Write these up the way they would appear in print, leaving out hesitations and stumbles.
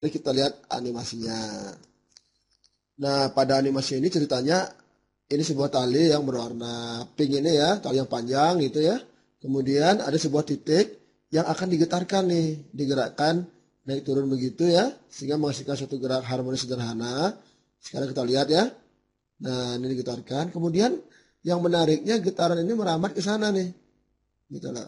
Mari kita lihat animasinya. Nah, pada animasi ini ceritanya ini sebuah tali yang berwarna pink ini ya, tali yang panjang gitu ya. Kemudian ada sebuah titik yang akan digetarkan nih, digerakkan naik turun begitu ya, sehingga menghasilkan suatu gerak harmonis sederhana. Sekarang kita lihat ya. Nah, ini digetarkan. Kemudian yang menariknya getaran ini merambat ke sana nih. Gitu lah.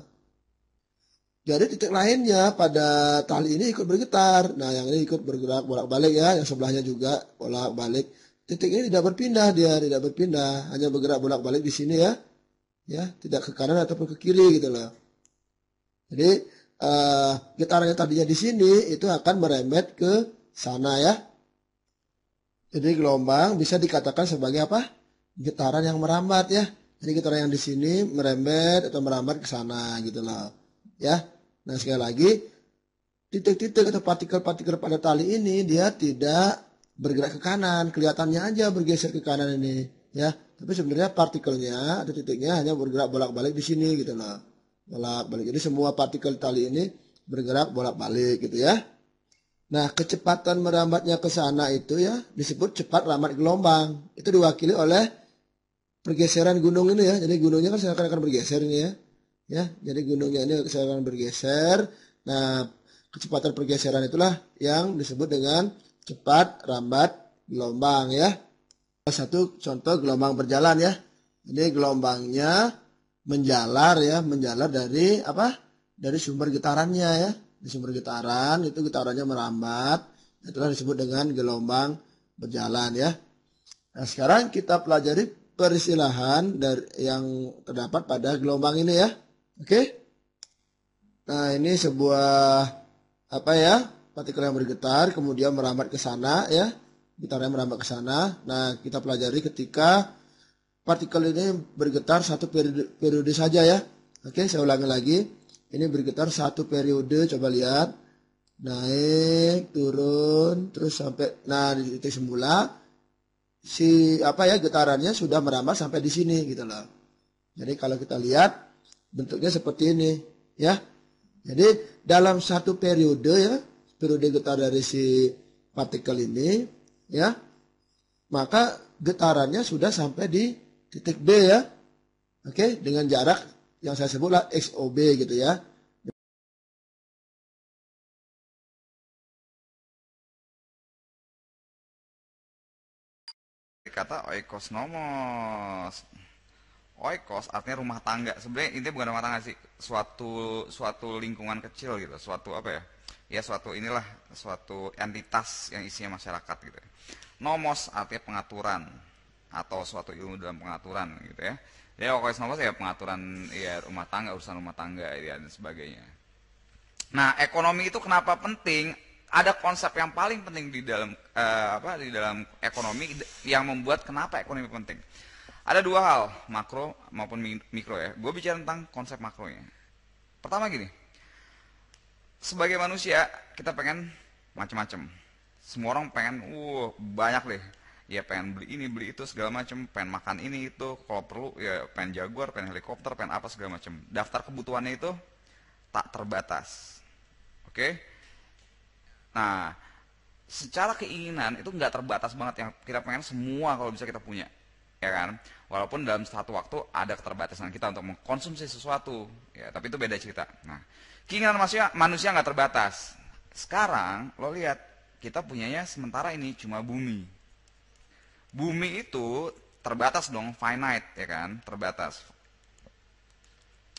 Jadi titik lainnya pada tali ini ikut bergetar. Nah, yang ini ikut bergerak bolak-balik ya, yang sebelahnya juga bolak-balik. Titik ini tidak berpindah dia, tidak berpindah, hanya bergerak bolak-balik di sini ya. Ya, tidak ke kanan ataupun ke kiri gitu loh. Jadi getaran yang tadinya di sini itu akan merembet ke sana ya. Jadi gelombang bisa dikatakan sebagai apa? Getaran yang merambat ya. Jadi getaran yang di sini merembet atau merambat ke sana gitu loh. Ya. Nah, sekali lagi titik-titik atau partikel-partikel pada tali ini dia tidak bergerak ke kanan, kelihatannya aja bergeser ke kanan ini, ya. Tapi sebenarnya partikelnya atau titiknya hanya bergerak bolak-balik di sini gitu loh. Bolak-balik. Jadi semua partikel tali ini bergerak bolak-balik gitu ya. Nah, kecepatan merambatnya ke sana itu ya disebut cepat rambat gelombang. Itu diwakili oleh pergeseran gunung ini ya. Jadi gunungnya kan seakan-akan bergeser ini ya. Ya, jadi gunungnya ini seakan bergeser. Nah, kecepatan pergeseran itulah yang disebut dengan cepat rambat gelombang ya. Satu contoh gelombang berjalan ya. Ini gelombangnya menjalar ya, menjalar dari apa? Dari sumber getarannya ya. Di sumber getaran itu getarannya merambat. Itulah disebut dengan gelombang berjalan ya. Nah, sekarang kita pelajari peristilahan dari yang terdapat pada gelombang ini ya. Oke. Nah, ini sebuah apa ya? Partikel yang bergetar kemudian merambat ke sana ya. Getarannya merambat ke sana. Nah, kita pelajari ketika partikel ini bergetar satu periode saja ya. Oke, saya ulangi lagi. Ini bergetar satu periode, coba lihat. Naik, turun, terus sampai nah di titik semula si apa ya getarannya sudah merambat sampai di sini gitu loh. Jadi kalau kita lihat bentuknya seperti ini ya. Jadi dalam satu periode ya, periode getar dari si partikel ini ya, maka getarannya sudah sampai di titik B ya. Oke, dengan jarak yang saya sebutlah XOB gitu ya. Kata oikos nomos. Oikos artinya rumah tangga. Sebenarnya intinya bukan rumah tangga sih, suatu lingkungan kecil gitu, suatu apa ya? Ya suatu inilah suatu entitas yang isinya masyarakat gitu. Nomos artinya pengaturan atau suatu ilmu dalam pengaturan gitu ya. Jadi oikos nomos ya pengaturan ya rumah tangga, urusan rumah tangga ya, dan sebagainya. Nah, ekonomi itu kenapa penting? Ada konsep yang paling penting di dalam di dalam ekonomi yang membuat kenapa ekonomi penting. Ada dua hal, makro maupun mikro ya. Gue bicara tentang konsep makronya. Pertama gini, sebagai manusia kita pengen macam-macam. Semua orang pengen, banyak deh. Ya pengen beli ini, beli itu segala macam, pengen makan ini itu, kalau perlu ya pengen Jaguar, pengen helikopter, pengen apa segala macam. Daftar kebutuhannya itu tak terbatas. Oke? Nah, secara keinginan itu nggak terbatas banget, yang kita pengen semua kalau bisa kita punya, ya kan? Walaupun dalam satu waktu ada keterbatasan kita untuk mengkonsumsi sesuatu, ya, tapi itu beda cerita. Nah, keinginan manusia nggak terbatas. Sekarang lo lihat, kita punyanya sementara ini cuma bumi. Bumi itu terbatas dong, finite ya kan, terbatas.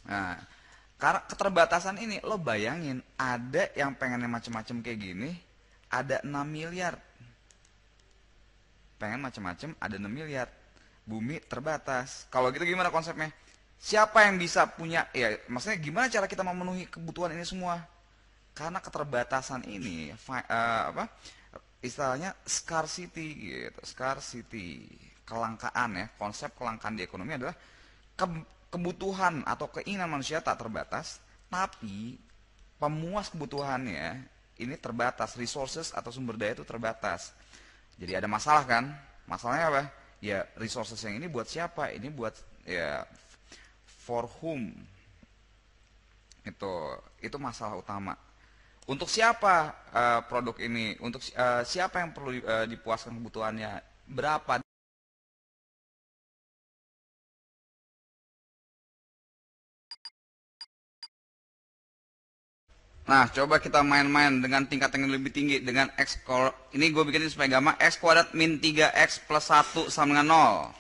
Nah, karena keterbatasan ini lo bayangin, ada yang pengennya macam-macam kayak gini, ada 6 miliar. Pengen macam-macam, ada 6 miliar. Bumi terbatas. Kalau gitu gimana konsepnya? Siapa yang bisa punya, ya maksudnya gimana cara kita memenuhi kebutuhan ini semua? Karena keterbatasan ini, istilahnya scarcity gitu, scarcity, kelangkaan ya. Konsep kelangkaan di ekonomi adalah kebutuhan atau keinginan manusia tak terbatas, tapi pemuas kebutuhannya ini terbatas, resources atau sumber daya itu terbatas. Jadi ada masalah kan? Masalahnya apa? Ya resources yang ini buat siapa? Ini buat ya for whom? Itu masalah utama. Untuk siapa produk ini? Untuk siapa yang perlu dipuaskan kebutuhannya? Berapa? Nah, coba kita main-main dengan tingkat yang lebih tinggi dengan X ini gue bikin supaya gampang. X kuadrat min 3X plus 1 sama dengan 0.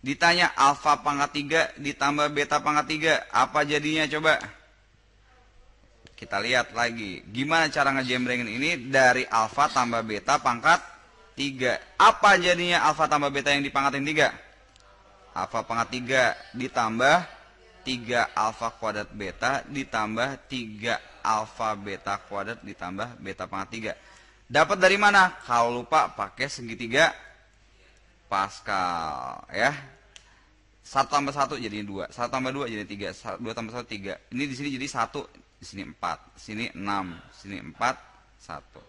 Ditanya alfa pangkat 3 ditambah beta pangkat 3, apa jadinya coba? Kita lihat lagi. Gimana cara ngejembrengin ini dari alfa tambah beta pangkat 3. Apa jadinya alfa tambah beta yang dipangkatin 3? Alfa pangkat 3 ditambah 3 alfa kuadrat beta ditambah 3 alfa beta kuadrat ditambah beta pangkat 3. Dapat dari mana? Kalau lupa pakai segitiga Pascal ya. 1 tambah 1 jadi 2, 1 tambah 2 jadi 3, 2 tambah 1 3. Ini di sini jadi 1, di sini 4, sini 6, sini 4, 1.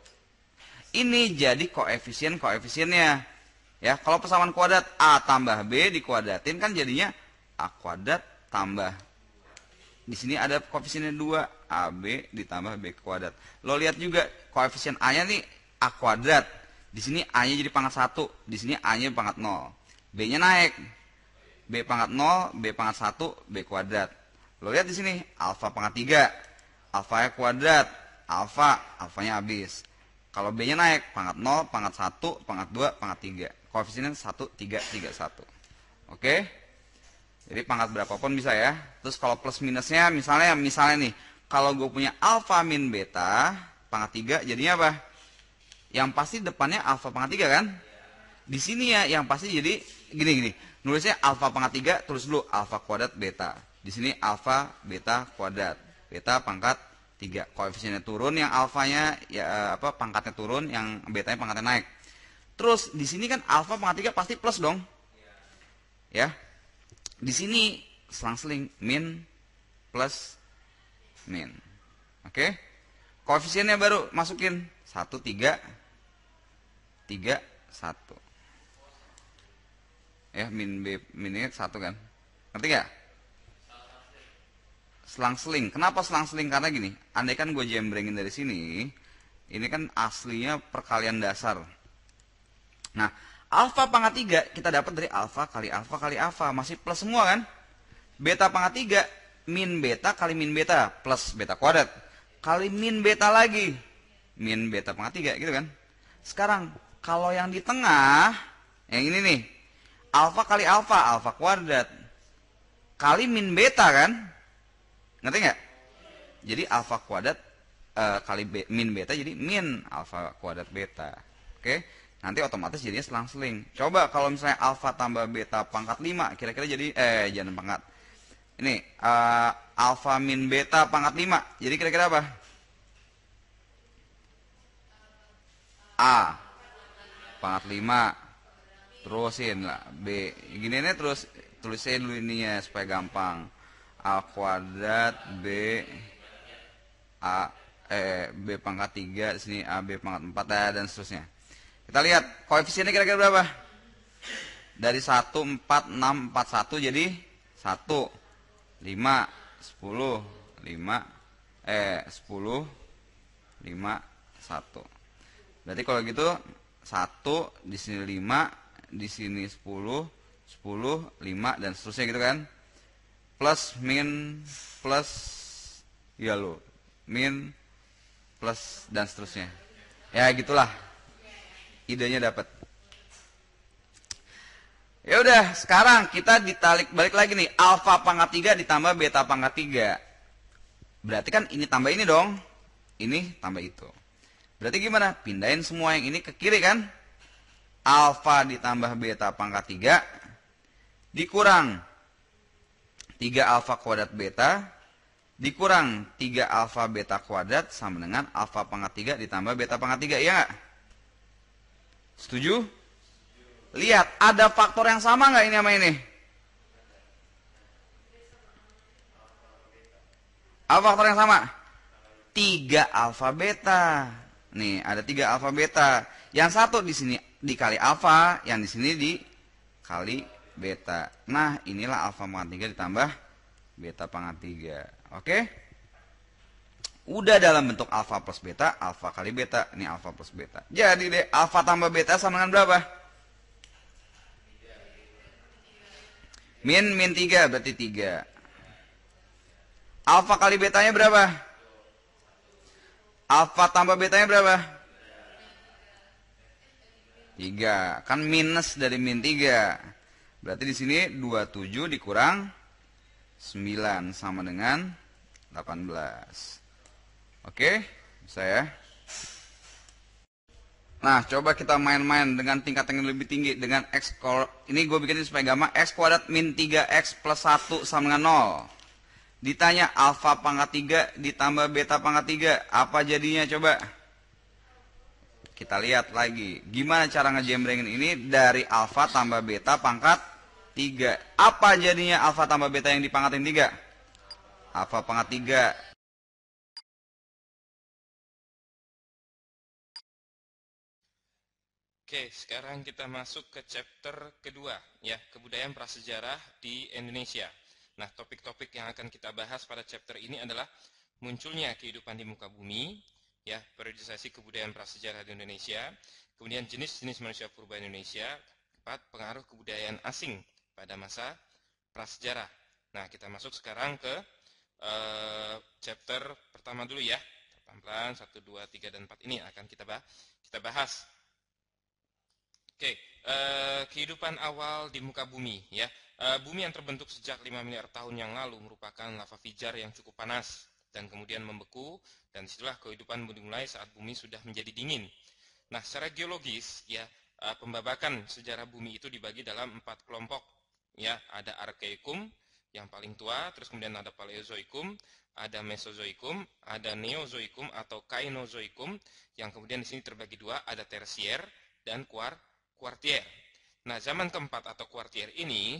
Ini jadi koefisiennya. Ya, kalau persamaan kuadrat A tambah B dikuadratin kan jadinya A kuadrat tambah. Di sini ada koefisiennya 2, AB ditambah B kuadrat. Lo lihat juga koefisien A-nya nih A kuadrat. Di sini A-nya jadi pangkat 1, di sini A-nya pangkat 0. B-nya naik. B pangkat 0, B pangkat 1, B kuadrat. Lo lihat di sini alfa pangkat 3, alfa kuadrat, alfanya habis. Kalau B-nya naik pangkat 0, pangkat 1, pangkat 2, pangkat 3. Koefisiennya 1, 3, 3, 1. Oke? Jadi pangkat berapapun bisa ya. Terus kalau plus minusnya misalnya nih, kalau gue punya alfa min beta pangkat 3 jadinya apa? Yang pasti depannya alfa pangkat 3 kan? Di sini ya yang pasti jadi gini. Nulisnya alfa pangkat 3 tulis dulu alfa kuadrat beta. Di sini alfa beta kuadrat. Beta pangkat 3. Koefisiennya turun, yang alfanya ya pangkatnya turun, yang betanya pangkatnya naik. Terus di sini kan alfa pangkat 3 pasti plus dong. Ya. Di sini selang-seling min plus min. Oke? Koefisiennya baru masukin 1 3 3 1. Ya, min B min 1 kan. Ngerti gak? Selang-seling. Kenapa selang-seling? Karena gini, andai kan gue jembrengin dari sini, ini kan aslinya perkalian dasar. Nah, alfa pangkat 3 kita dapat dari alfa kali alfa kali alfa, masih plus semua kan? Beta pangkat 3 min beta kali min beta plus beta kuadrat kali min beta lagi min beta pangkat 3 gitu kan? Sekarang kalau yang di tengah, yang ini nih, alfa kali alfa kuadrat kali min beta kan? Ngerti nggak? Jadi alfa kuadrat kali min beta jadi min alfa kuadrat beta. Oke? Nanti otomatis jadinya selang-seling. Coba kalau misalnya alfa tambah beta pangkat 5, kira-kira jadi jangan pangkat. Ini alfa min beta pangkat 5. Jadi kira-kira apa? A pangkat 5. Terusin lah B. Gini nih terus tulisin dulu ininya supaya gampang. A kuadrat B B pangkat 3, sini AB pangkat 4 dan seterusnya. Kita lihat koefisiennya kira-kira berapa? Dari 1 4 6 4 1 jadi 1 5 10 5 10 5 1. Berarti kalau gitu 1 di sini 5, di sini 10 10 5 dan seterusnya gitu kan? Plus min plus ya lo min plus dan seterusnya ya gitulah, idenya dapat. Ya udah, sekarang kita balik lagi nih, alfa pangkat 3 ditambah beta pangkat 3, berarti kan ini tambah ini dong, ini tambah itu. Berarti gimana? Pindahin semua yang ini ke kiri kan? Alfa ditambah beta pangkat 3 dikurang 3 alfa kuadrat beta dikurang 3 alfa beta kuadrat sama dengan alfa pangkat 3 ditambah beta pangkat 3, iya nggak? Setuju? Lihat, ada faktor yang sama nggak ini sama ini? Apa faktor yang sama? 3 alfa beta. Nih, ada 3 alfa beta. Yang satu di sini dikali alfa, yang di sini dikali beta. Nah, inilah alfa pangkat 3 ditambah beta pangkat 3. Oke? Udah dalam bentuk alfa plus beta, alfa kali beta. Ini alfa plus beta. Jadi deh, alfa tambah beta sama dengan berapa? Min 3, berarti 3. Alfa kali betanya berapa? Alfa tambah betanya berapa? 3. Kan minus dari min 3. Berarti di sini 27 dikurang 9 sama dengan 18. Oke, bisa ya. Nah, coba kita main-main dengan tingkat yang lebih tinggi. Dengan x, ini gue bikin supaya gampang. X kuadrat min 3x plus 1 sama dengan 0. Ditanya alfa pangkat 3 ditambah beta pangkat 3. Apa jadinya coba? Kita lihat lagi. Gimana cara ngejembrengin ini dari alfa tambah beta pangkat 3. Apa jadinya alfa tambah beta yang dipangkatin 3? Alfa pangkat 3. Oke, sekarang kita masuk ke chapter kedua, ya, kebudayaan prasejarah di Indonesia. Nah, topik-topik yang akan kita bahas pada chapter ini adalah munculnya kehidupan di muka bumi, ya, periodisasi kebudayaan prasejarah di Indonesia, kemudian jenis-jenis manusia purba Indonesia, 4, pengaruh kebudayaan asing pada masa prasejarah. Nah, kita masuk sekarang ke chapter pertama dulu ya. Pelan-pelan, 1, 2, 3, dan 4 ini akan kita bahas. Oke, kehidupan awal di muka bumi, ya. Bumi yang terbentuk sejak 5 miliar tahun yang lalu merupakan lava pijar yang cukup panas dan kemudian membeku, dan disitulah kehidupan dimulai saat bumi sudah menjadi dingin. Nah, secara geologis, ya, pembabakan sejarah bumi itu dibagi dalam 4 kelompok, ya. Ada Arkeikum yang paling tua, terus kemudian ada Paleozoikum, ada Mesozoikum, ada Neozoikum atau Kainozoikum, yang kemudian di sini terbagi dua, ada Tersier dan Kuartier. Nah, zaman keempat atau Kuartier ini